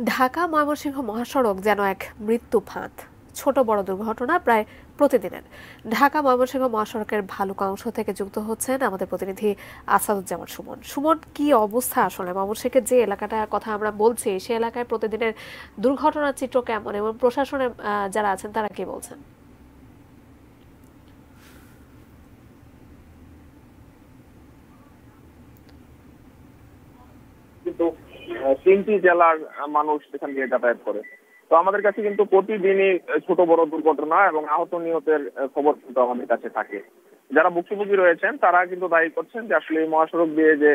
ঢাকা ময়মনসিংহ মহাসড়ক যেন এক মৃত্যু ফাঁদ। ছোট বড় দুর্ঘটনা প্রায় প্রতিদিনের। ঢাকা ময়মনসিংহ মহাসড়কের ভালুকা অংশ থেকে যুক্ত হচ্ছেন আমাদের প্রতিনিধি আসাদুজ্জামান সুমন। সুমন, কি অবস্থা আসলে ময়মনসিংহের যে এলাকাটার কথা আমরা বলছি, সে এলাকায় প্রতিদিনের দুর্ঘটনার চিত্র কেমন এবং প্রশাসনের যারা আছেন তারা কি বলছেন? কিন্তু 3টি জেলার মানুষ সেখান দিয়ে যাতায়াত করে। তো আমাদের কাছে কিন্তু প্রতিদিনই ছোট বড় দুর্ঘটনা এবং আহত নিহতের খবর কিন্তু আমাদের কাছে থাকে। যারা ভুক্তভোগী রয়েছেন তারা কিন্তু দায়ী করছেন যে আসলে এই মহাসড়ক দিয়ে যে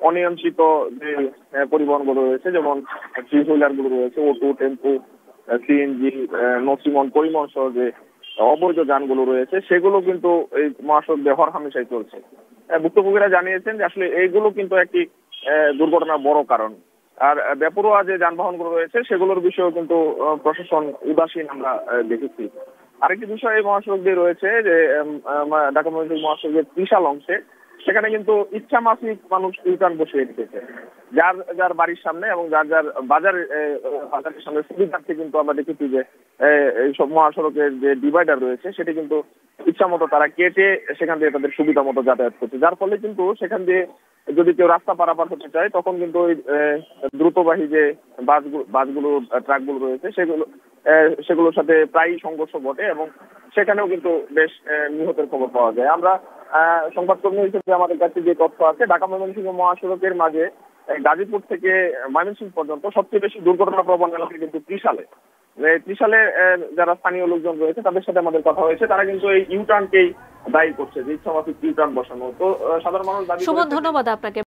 অনিয়ন্ত্রিত যে পরিবহনগুলো রয়েছে, যেমন থ্রি হুইলার গুলো রয়েছে, অটো, টেম্পো, সিএনজি, নসিমন পরিবহন সহ যে অবৈধ যানগুলো রয়েছে, সেগুলো কিন্তু এই মহাসড়ক দিয়ে হরহামেশাই চলছে। ভুক্তভোগীরা জানিয়েছেন যে আসলে এইগুলো কিন্তু একটি দুর্ঘটনার বড় কারণ। আর বেপরোয়া যে যানবাহনগুলো রয়েছে সেগুলোর বিষয়েও কিন্তু প্রশাসন উদাসীন আমরা দেখেছি। আরেকটি বিষয় এই মহাসড়ক দিয়ে রয়েছে যে ঢাকা ময়মনসিংহ মহাসড়কের বিশাল অংশে সেখানে কিন্তু ইচ্ছা মাফিক মানুষ ইউটার্ন বসিয়ে রেখেছে, যার যার বাড়ির সামনে এবং যার যার বাজারের সামনে সুবিধার্থে কিন্তু আমরা দেখেছি যে এইসব মহাসড়কের যে ডিভাইডার রয়েছে সেটি কিন্তু ইচ্ছা মতো তারা কেটে সেখান দিয়ে তাদের সুবিধা মতো যাতায়াত করছে, যার ফলে কিন্তু সেখান দিয়ে যদি কেউ রাস্তা পারাপার হতে চায় তখন কিন্তু ওই দ্রুতবাহী যে বাসগুলো ট্রাকগুলো রয়েছে সেগুলোর সাথে প্রায়ই সংঘর্ষ ঘটে এবং সেখানেও কিন্তু বেশ নিহতের খবর পাওয়া যায়। আমরা সংবাদকর্মী হিসেবে আমাদের কাছে যে তথ্য আছে, ঢাকা ময়মনসিংহ মহাসড়কের মাঝে গাজীপুর থেকে ময়মনসিংহ পর্যন্ত সবচেয়ে বেশি দুর্ঘটনা প্রবণ এলাকা কিন্তু ত্রিশালে। ত্রিশালে যারা স্থানীয় লোকজন রয়েছে তাদের সাথে আমাদের কথা হয়েছে, তারা কিন্তু এই ইউটার্নকেই দায়ী করছে যে ইচ্ছামাফিক ইউটার্ন বসানো। তো সাধারণ মানুষ দাবি সুমন, করেছে। ধন্যবাদ আপনাকে।